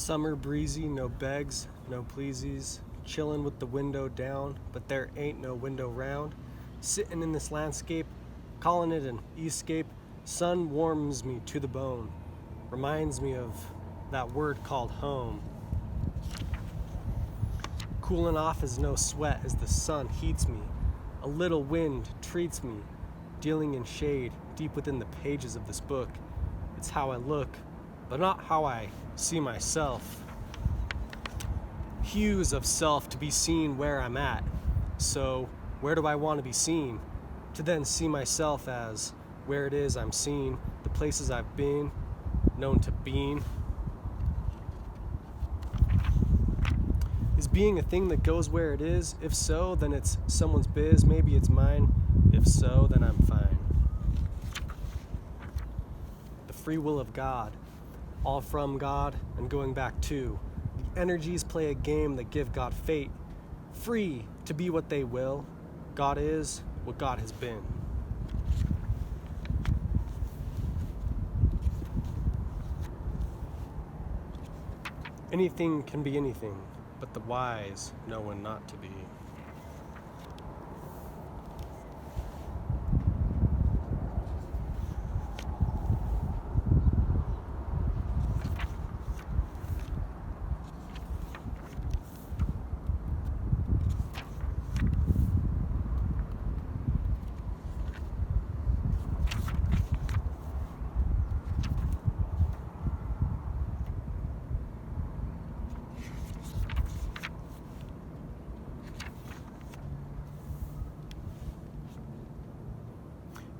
Summer breezy, no begs, no pleasies. Chillin' with the window down, but there ain't no window round. Sittin' in this landscape, callin' it an escape. Sun warms me to the bone, reminds me of that word called home. Coolin' off as no sweat as the sun heats me. A little wind treats me, dealing in shade deep within the pages of this book. It's how I look, but not how I see myself. Hues of self to be seen where I'm at. So, where do I want to be seen? To then see myself as where it is I'm seen, the places I've been, known to being. Is being a thing that goes where it is? If so, then it's someone's biz, maybe it's mine. If so, then I'm fine. The free will of God, all from God and going back to. The energies play a game that give God fate, free to be what they will. God is what God has been. Anything can be anything, but the wise know when not to be.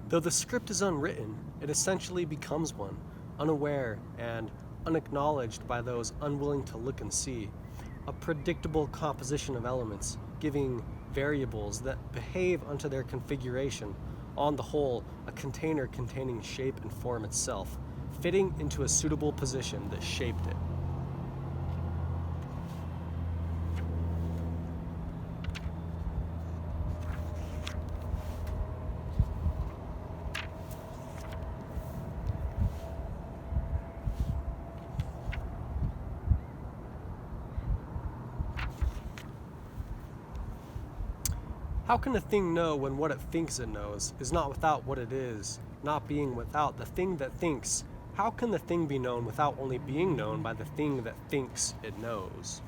Though the script is unwritten, it essentially becomes one, unaware and unacknowledged by those unwilling to look and see. A predictable composition of elements, giving variables that behave unto their configuration. On the whole, a container containing shape and form itself, fitting into a suitable position that shaped it. How can a thing know when what it thinks it knows is not without what it is, not being without the thing that thinks? How can the thing be known without only being known by the thing that thinks it knows?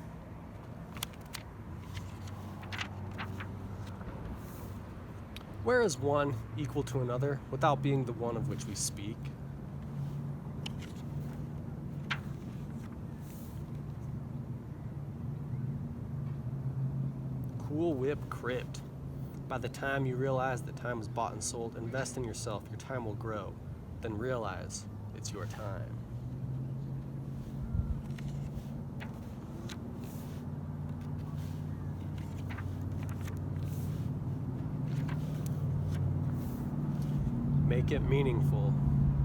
Where is one equal to another without being the one of which we speak? Cool Whip Crypt. By the time you realize that time is bought and sold, invest in yourself, your time will grow. Then realize it's your time. Make it meaningful.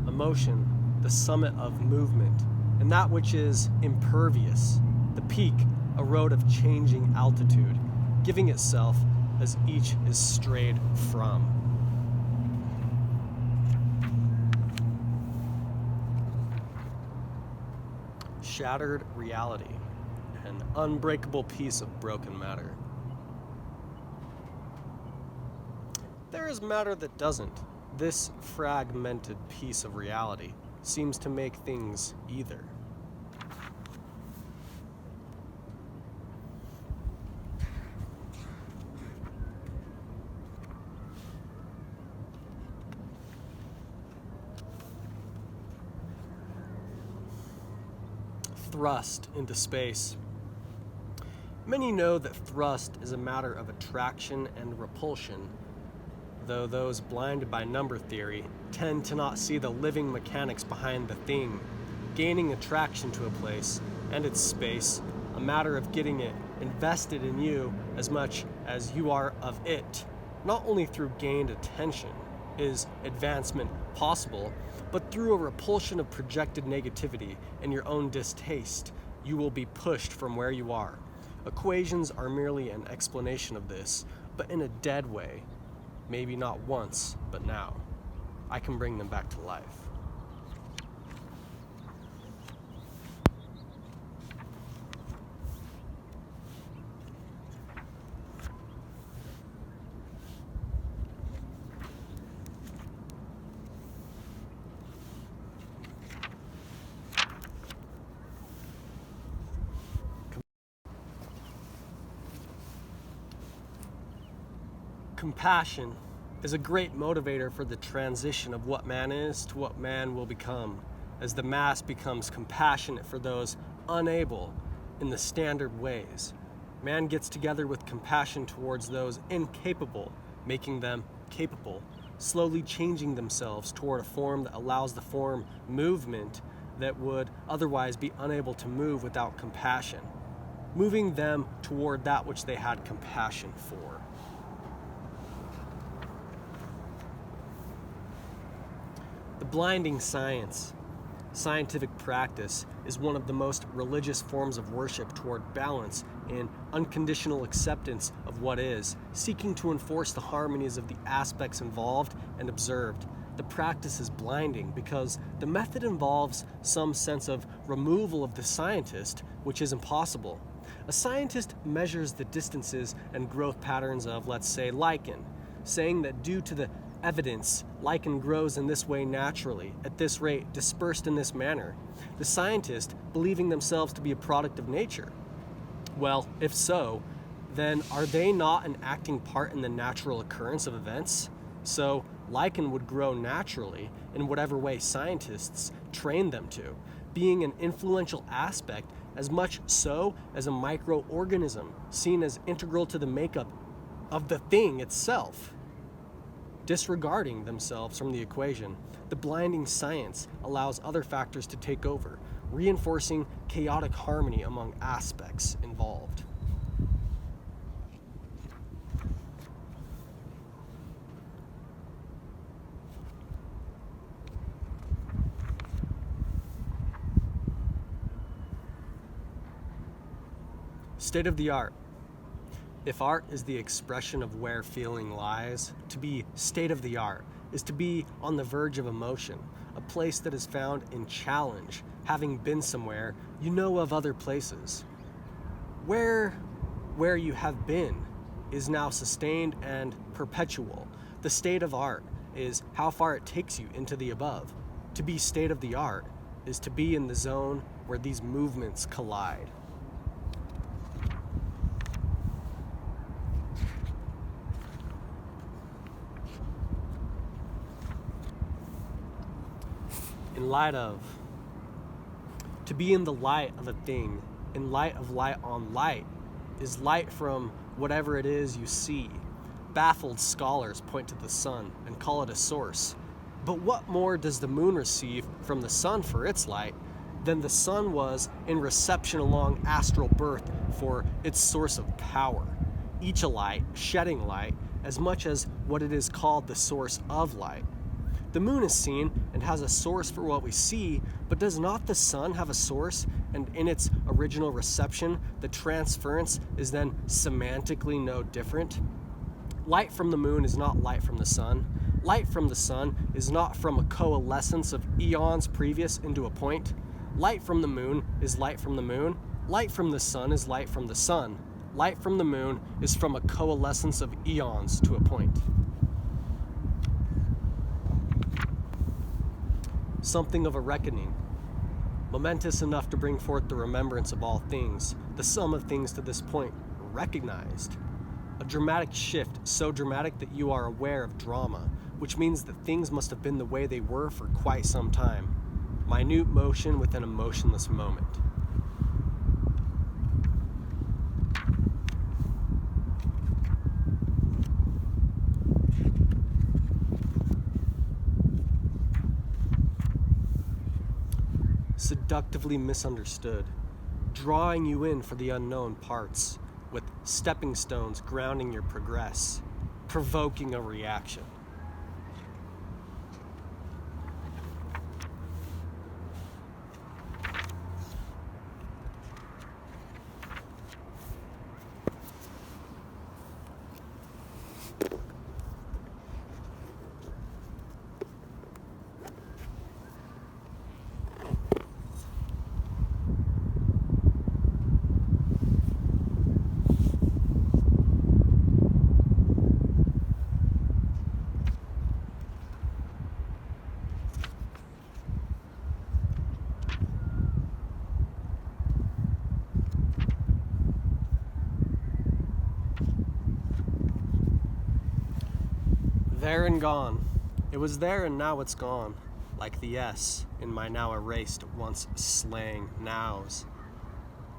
Emotion, the summit of movement, and that which is impervious, the peak, a road of changing altitude, giving itself as each is strayed from. Shattered reality, an unbreakable piece of broken matter. There is matter that doesn't. This fragmented piece of reality seems to make things either. Thrust into space. Many know that thrust is a matter of attraction and repulsion, though those blinded by number theory tend to not see the living mechanics behind the thing. Gaining attraction to a place and its space, a matter of getting it invested in you as much as you are of it. Not only through gained attention is advancement possible, but through a repulsion of projected negativity and your own distaste, you will be pushed from where you are. Equations are merely an explanation of this, but in a dead way. Maybe not once, but now. I can bring them back to life. Compassion is a great motivator for the transition of what man is to what man will become, as the mass becomes compassionate for those unable in the standard ways. Man gets together with compassion towards those incapable, making them capable, slowly changing themselves toward a form that allows the form movement that would otherwise be unable to move without compassion, moving them toward that which they had compassion for. The blinding science, scientific practice, is one of the most religious forms of worship toward balance and unconditional acceptance of what is, seeking to enforce the harmonies of the aspects involved and observed. The practice is blinding because the method involves some sense of removal of the scientist, which is impossible. A scientist measures the distances and growth patterns of, let's say, lichen, saying that due to the evidence, lichen grows in this way naturally, at this rate, dispersed in this manner. The scientist believing themselves to be a product of nature. Well, if so, then are they not an acting part in the natural occurrence of events? So, lichen would grow naturally in whatever way scientists train them to, being an influential aspect as much so as a microorganism, seen as integral to the makeup of the thing itself. Disregarding themselves from the equation, the blinding science allows other factors to take over, reinforcing chaotic harmony among aspects involved. State of the art. If art is the expression of where feeling lies, to be state of the art is to be on the verge of emotion, a place that is found in challenge, having been somewhere you know of other places. Where you have been is now sustained and perpetual. The state of art is how far it takes you into the above. To be state of the art is to be in the zone where these movements collide. In light of. To be in the light of a thing, in light of light on light, is light from whatever it is you see. Baffled scholars point to the sun and call it a source. But what more does the moon receive from the sun for its light than the sun was in reception along astral birth for its source of power? Each a light, shedding light, as much as what it is called the source of light. The moon is seen and has a source for what we see, but does not the sun have a source? And in its original reception, the transference is then semantically no different? Light from the moon is not light from the sun. Light from the sun is not from a coalescence of eons previous into a point. Light from the moon is light from the moon. Light from the sun is light from the sun. Light from the moon is from a coalescence of eons to a point. Something of a reckoning, momentous enough to bring forth the remembrance of all things, the sum of things to this point recognized. A dramatic shift, so dramatic that you are aware of drama, which means that things must have been the way they were for quite some time. Minute motion within a motionless moment. Seductively misunderstood, drawing you in for the unknown parts, with stepping stones grounding your progress, provoking a reaction. There and gone. It was there and now it's gone. Like the S in my now erased, once slang nows.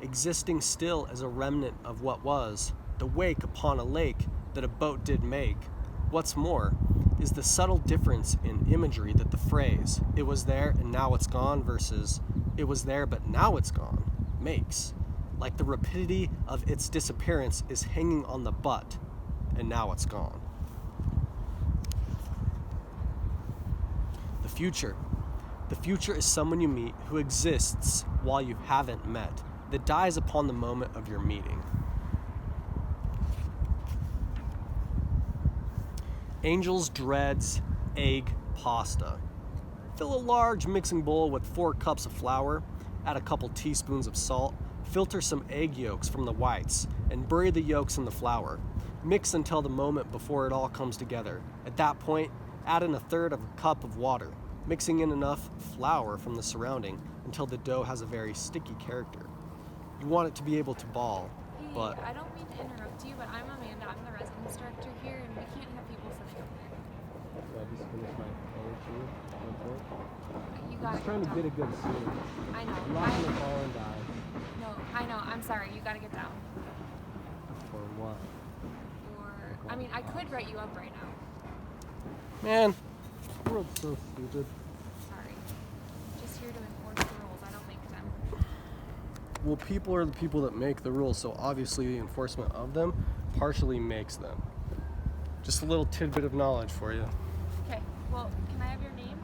Existing still as a remnant of what was, the wake upon a lake that a boat did make. What's more, is the subtle difference in imagery that the phrase, it was there and now it's gone, versus it was there but now it's gone, makes. Like the rapidity of its disappearance is hanging on the but, and now it's gone. The future. The future is someone you meet who exists while you haven't met, that dies upon the moment of your meeting. Angel's Dreads Egg Pasta. Fill a large mixing bowl with 4 cups of flour, add a couple teaspoons of salt, filter some egg yolks from the whites, and bury the yolks in the flour. Mix until the moment before it all comes together. At that point, add in 1/3 of a cup of water, mixing in enough flour from the surrounding until the dough has a very sticky character. You want it to be able to ball, but... Hey, I don't mean to interrupt you, but I'm Amanda. I'm the residence director here, and we can't have people sitting up there. I just finished my poetry report. You gotta Just trying to get a good scene. I know. I'm not gonna fall and die. No, I know. I'm sorry. You gotta get down. For what? Or, I mean, I could write you up right now. Man, the world's so stupid. Sorry. Just here to enforce the rules. I don't make them. Well, people are the people that make the rules, so obviously the enforcement of them partially makes them. Just a little tidbit of knowledge for you. Okay. Well, can I have your name?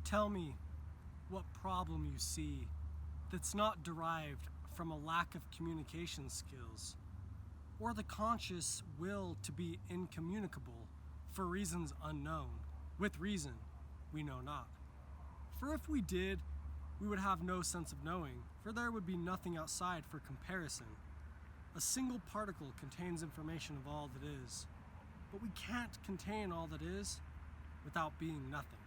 Tell me what problem you see that's not derived from a lack of communication skills or the conscious will to be incommunicable for reasons unknown. With reason, we know not. For if we did, we would have no sense of knowing, for there would be nothing outside for comparison. A single particle contains information of all that is, but we can't contain all that is without being nothing.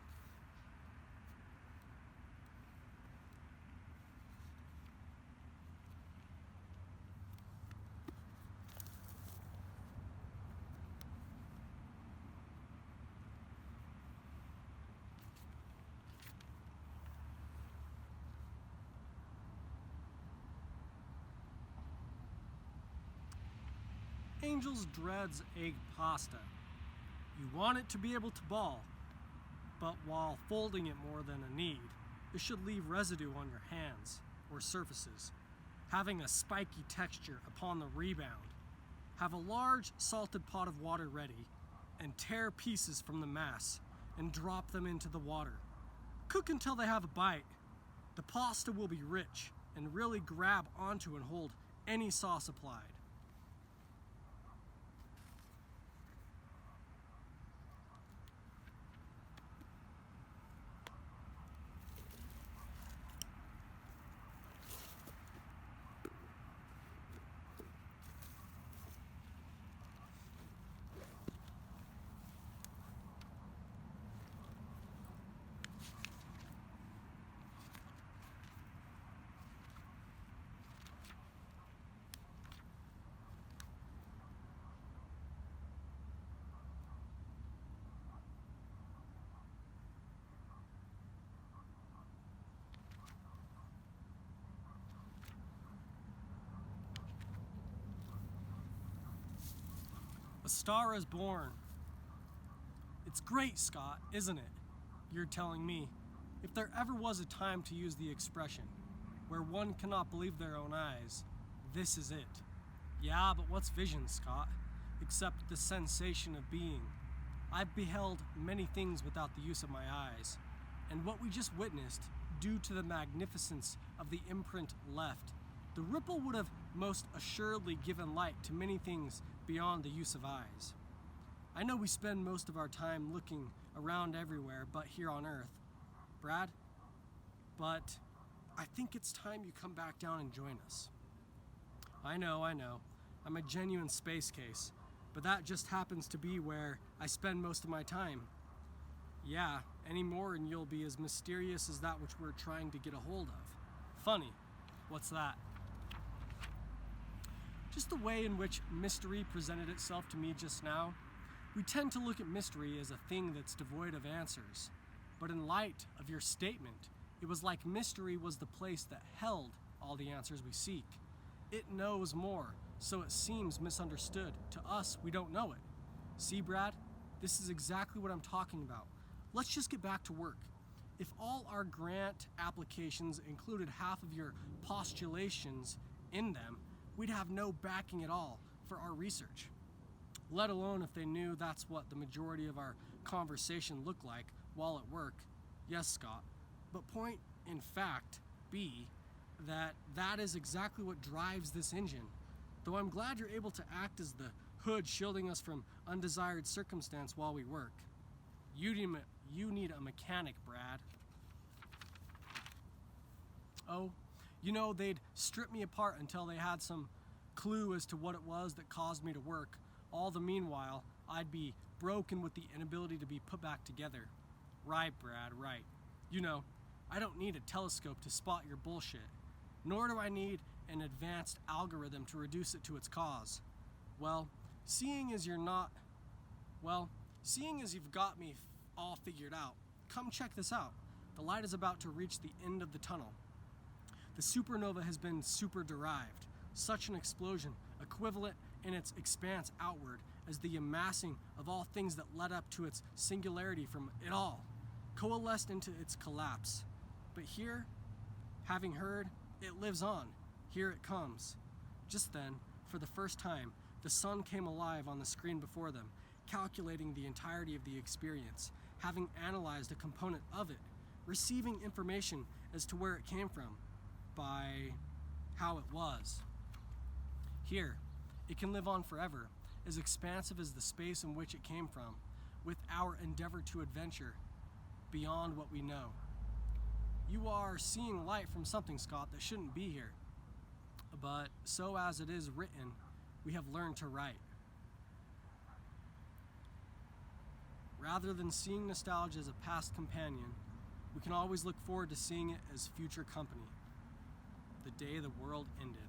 Angel's Dreads Egg Pasta. You want it to be able to ball, but while folding it more than a need, it should leave residue on your hands or surfaces, having a spiky texture upon the rebound. Have a large salted pot of water ready, and tear pieces from the mass and drop them into the water. Cook until they have a bite. The pasta will be rich and really grab onto and hold any sauce applied. Star is Born. It's great, Scott, isn't it? You're telling me. If there ever was a time to use the expression, where one cannot believe their own eyes, this is it. Yeah, but what's vision, Scott? Except the sensation of being. I've beheld many things without the use of my eyes, and what we just witnessed, due to the magnificence of the imprint left, the ripple would have most assuredly given light to many things beyond the use of eyes. I know we spend most of our time looking around everywhere but here on Earth, Brad, but I think it's time you come back down and join us. I know. I'm a genuine space case, but that just happens to be where I spend most of my time. Yeah, any more and you'll be as mysterious as that which we're trying to get a hold of. Funny. What's that? Just the way in which mystery presented itself to me just now. We tend to look at mystery as a thing that's devoid of answers. But in light of your statement, it was like mystery was the place that held all the answers we seek. It knows more, so it seems misunderstood. To us, we don't know it. See, Brad? This is exactly what I'm talking about. Let's just get back to work. If all our grant applications included half of your postulations in them, we'd have no backing at all for our research. Let alone if they knew that's what the majority of our conversation looked like while at work. Yes, Scott. But point in fact be that is exactly what drives this engine. Though I'm glad you're able to act as the hood shielding us from undesired circumstance while we work. You need a mechanic, Brad. Oh, they'd strip me apart until they had some clue as to what it was that caused me to work. All the meanwhile, I'd be broken with the inability to be put back together. Right, Brad, right. I don't need a telescope to spot your bullshit, nor do I need an advanced algorithm to reduce it to its cause. Seeing as you've got me all figured out, come check this out. The light is about to reach the end of the tunnel. The supernova has been super-derived. Such an explosion, equivalent in its expanse outward as the amassing of all things that led up to its singularity from it all, coalesced into its collapse. But here, having heard, it lives on. Here it comes. Just then, for the first time, the sun came alive on the screen before them, calculating the entirety of the experience, having analyzed a component of it, receiving information as to where it came from, by how it was. Here, it can live on forever, as expansive as the space in which it came from, with our endeavor to adventure beyond what we know. You are seeing light from something, Scott, that shouldn't be here. But so as it is written, we have learned to write. Rather than seeing nostalgia as a past companion, we can always look forward to seeing it as future company. The day the world ended.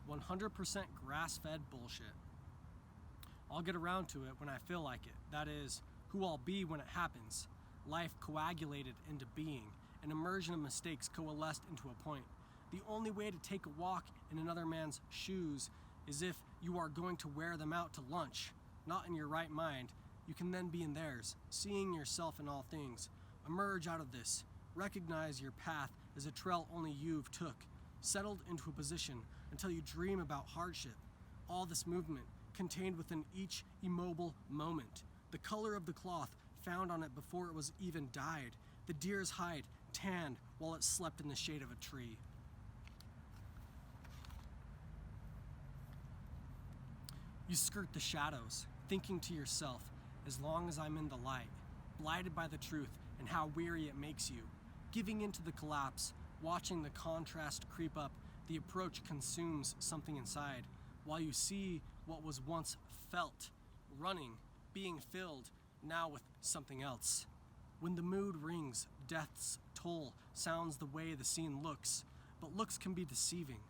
"100% grass-fed bullshit. I'll get around to it when I feel like it. That is, who I'll be when it happens. Life coagulated into being, an immersion of mistakes coalesced into a point. The only way to take a walk in another man's shoes is if you are going to wear them out to lunch. Not in your right mind, you can then be in theirs, seeing yourself in all things. Emerge out of this. Recognize your path as a trail only you've took. Settled into a position until you dream about hardship. All this movement contained within each immobile moment. The color of the cloth found on it before it was even dyed. The deer's hide tanned while it slept in the shade of a tree. You skirt the shadows, thinking to yourself, as long as I'm in the light, blighted by the truth and how weary it makes you, giving into the collapse, watching the contrast creep up, the approach consumes something inside, while you see what was once felt, running, being filled, now with something else. When the mood rings, death's toll sounds the way the scene looks, but looks can be deceiving.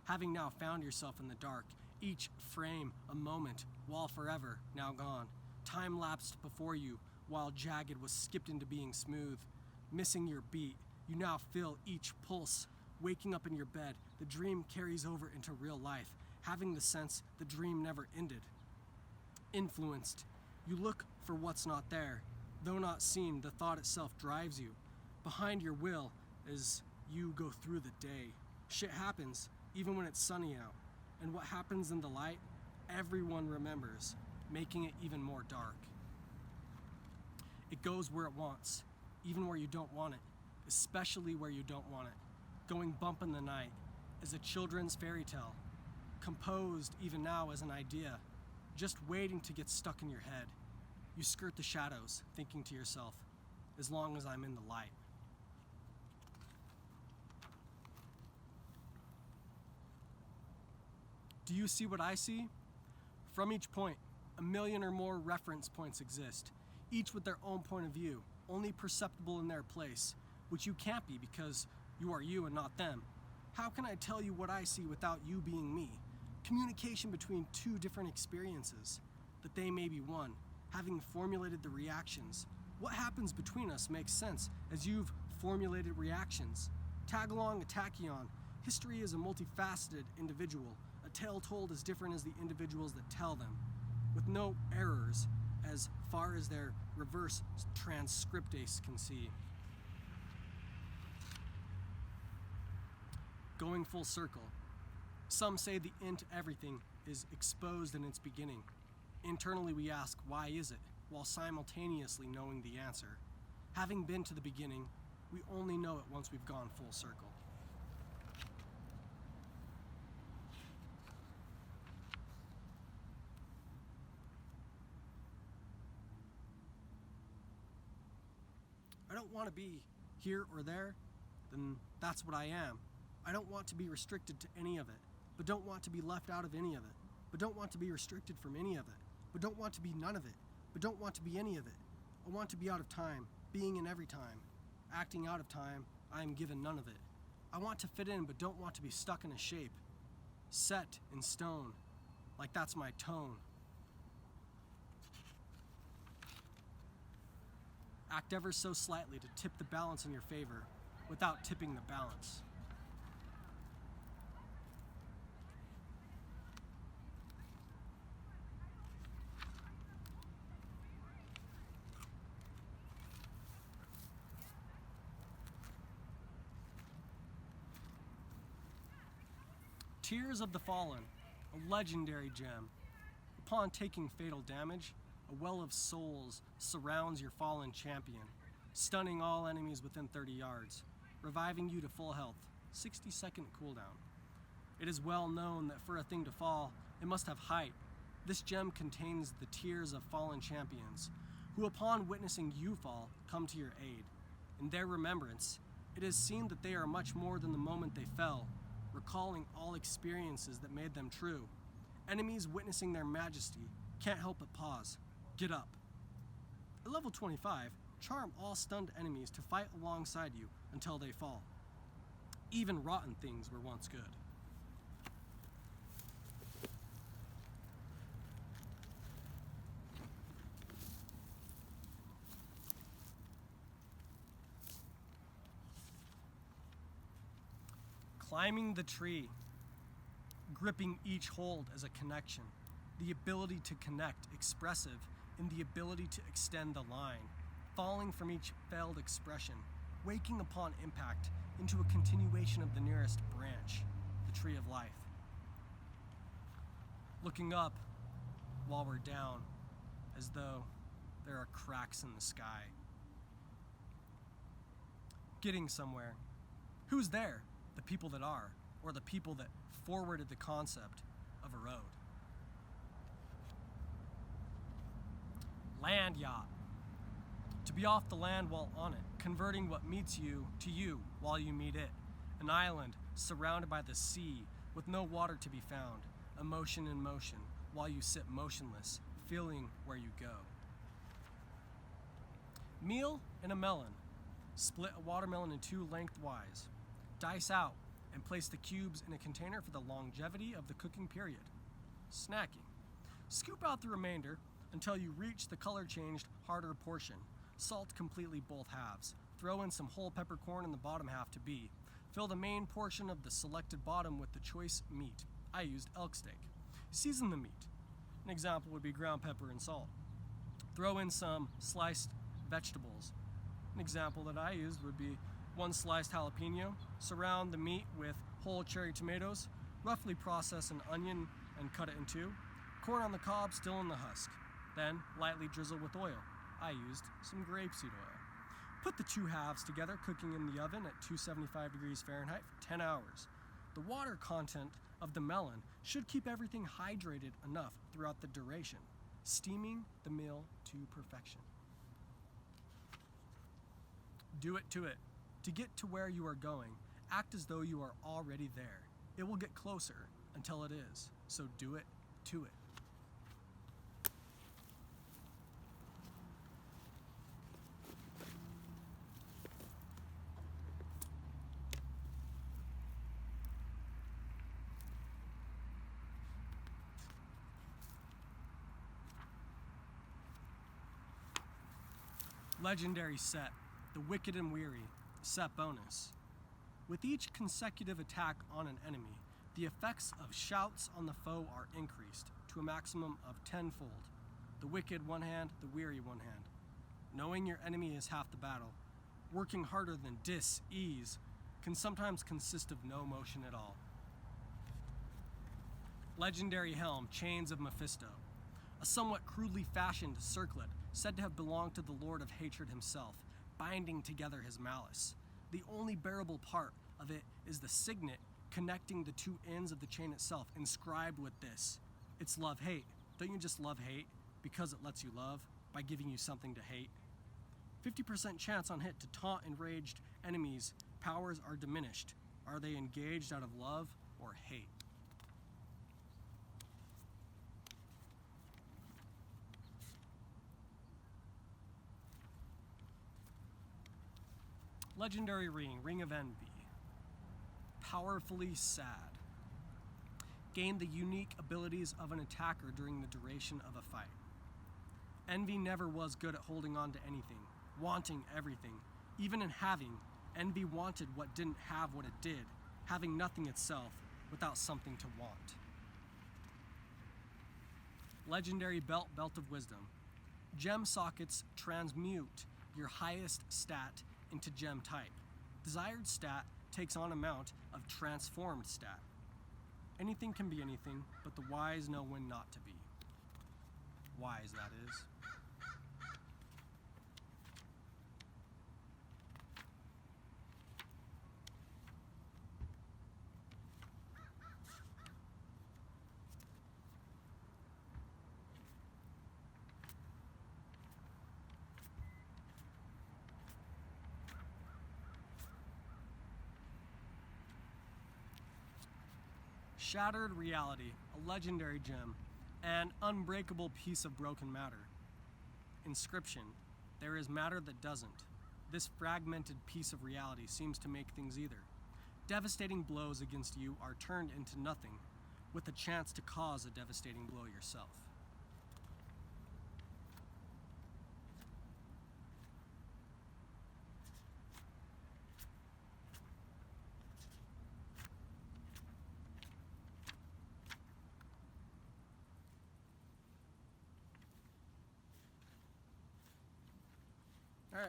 Having now found yourself in the dark, each frame a moment, while forever now gone. Time lapsed before you, while jagged was skipped into being smooth. Missing your beat, you now feel each pulse Waking up in your bed, the dream carries over into real life, having the sense the dream never ended. Influenced, you look for what's not there. Though not seen, the thought itself drives you. Behind your will as you go through the day. Shit happens, even when it's sunny out. And what happens in the light, everyone remembers, making it even more dark. It goes where it wants, even where you don't want it, especially where you don't want it. Going bump in the night is a children's fairy tale, composed even now as an idea, just waiting to get stuck in your head. You skirt the shadows, thinking to yourself, as long as I'm in the light. Do you see what I see? From each point, 1 million or more reference points exist, each with their own point of view, only perceptible in their place, which you can't be because you are you and not them. How can I tell you what I see without you being me? Communication between two different experiences, that they may be one, having formulated the reactions. What happens between us makes sense as you've formulated reactions. Tag along a tachyon. History is a multifaceted individual, a tale told as different as the individuals that tell them, with no errors as far as their reverse transcriptase can see. Going full circle. Some say the end to everything is exposed in its beginning. Internally we ask, why is it? While simultaneously knowing the answer. Having been to the beginning, we only know it once we've gone full circle. I don't want to be here or there, then that's what I am. I don't want to be restricted to any of it, but don't want to be left out of any of it, but don't want to be restricted from any of it, but don't want to be none of it, but don't want to be any of it. I want to be out of time, being in every time. Acting out of time, I am given none of it. I want to fit in, but don't want to be stuck in a shape. Set in stone, like that's my tone. Act ever so slightly to tip the balance in your favor, without tipping the balance. Tears of the Fallen, a legendary gem. Upon taking fatal damage, a well of souls surrounds your fallen champion, stunning all enemies within 30 yards, reviving you to full health, 60-second cooldown. It is well known that for a thing to fall, it must have height. This gem contains the tears of fallen champions, who upon witnessing you fall, come to your aid. In their remembrance, it is seen that they are much more than the moment they fell, recalling all experiences that made them true. Enemies witnessing their majesty can't help but pause. Get up. At level 25, charm all stunned enemies to fight alongside you until they fall. Even rotten things were once good. Climbing the tree, gripping each hold as a connection, the ability to connect, expressive, in the ability to extend the line, falling from each failed expression, waking upon impact into a continuation of the nearest branch, the tree of life. Looking up while we're down, as though there are cracks in the sky. Getting somewhere. Who's there? The people that are, or the people that forwarded the concept of a road. Land yacht. To be off the land while on it, converting what meets you to you while you meet it. An island surrounded by the sea with no water to be found, emotion in motion while you sit motionless, feeling where you go. Meal and a melon. Split a watermelon in two lengthwise. Dice out and place the cubes in a container for the longevity of the cooking period. Snacking. Scoop out the remainder until you reach the color-changed, harder portion. Salt completely both halves. Throw in some whole peppercorn in the bottom half to be. Fill the main portion of the selected bottom with the choice meat. I used elk steak. Season the meat. An example would be ground pepper and salt. Throw in some sliced vegetables. An example that I used would be 1 sliced jalapeno. Surround the meat with whole cherry tomatoes. Roughly process an onion and cut it in 2. Corn on the cob, still in the husk. Then lightly drizzle with oil. I used some grapeseed oil. Put the 2 halves together, cooking in the oven at 275 degrees Fahrenheit for 10 hours. The water content of the melon should keep everything hydrated enough throughout the duration, steaming the meal to perfection. Do it to it. To get to where you are going, act as though you are already there. It will get closer until it is, so do it to it. Legendary set, the Wicked and Weary, set bonus. With each consecutive attack on an enemy, the effects of shouts on the foe are increased to a maximum of 10-fold. The wicked one hand, the weary one hand. Knowing your enemy is half the battle, working harder than dis-ease can sometimes consist of no motion at all. Legendary helm, Chains of Mephisto. A somewhat crudely fashioned circlet said to have belonged to the Lord of Hatred himself, binding together his malice. The only bearable part of it is the signet connecting the 2 ends of the chain itself, inscribed with this. It's love-hate. Don't you just love hate because it lets you love by giving you something to hate? 50% chance on hit to taunt enraged enemies. Powers are diminished. Are they engaged out of love or hate? Legendary Ring, Ring of Envy. Powerfully sad. Gain the unique abilities of an attacker during the duration of a fight. Envy never was good at holding on to anything, wanting everything. Even in having, envy wanted what didn't have what it did, having nothing itself without something to want. Legendary Belt, Belt of Wisdom. Gem sockets transmute your highest stat into gem type. Desired stat takes on amount of transformed stat. Anything can be anything, but the wise know when not to be. Wise, that is. Shattered Reality, a legendary gem, an unbreakable piece of broken matter. Inscription, there is matter that doesn't. This fragmented piece of reality seems to make things either. Devastating blows against you are turned into nothing, with a chance to cause a devastating blow yourself. All right.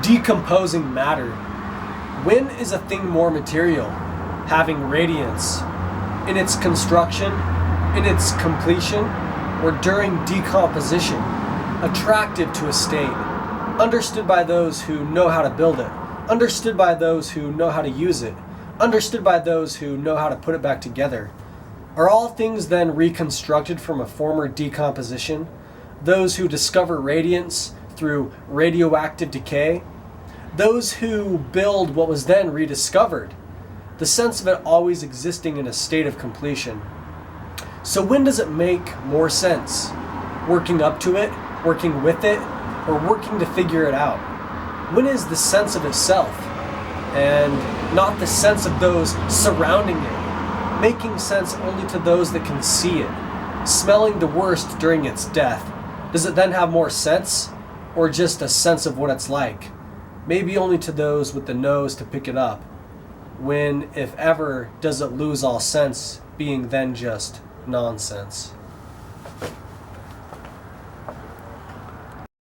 Decomposing matter. When is a thing more material? Having radiance. In its construction, in its completion, or during decomposition. Attractive to a state. Understood by those who know how to build it. Understood by those who know how to use it. understood by those who know how to put it back together, are all things then reconstructed from a former decomposition? Those who discover radiance through radioactive decay? Those who build what was then rediscovered? The sense of it always existing in a state of completion. So when does it make more sense? Working up to it, working with it, or working to figure it out? When is the sense of itself, and not the sense of those surrounding it, making sense only to those that can see it, smelling the worst during its death? Does it then have more sense, or just a sense of what it's like? Maybe only to those with the nose to pick it up. When, if ever, does it lose all sense, being then just nonsense?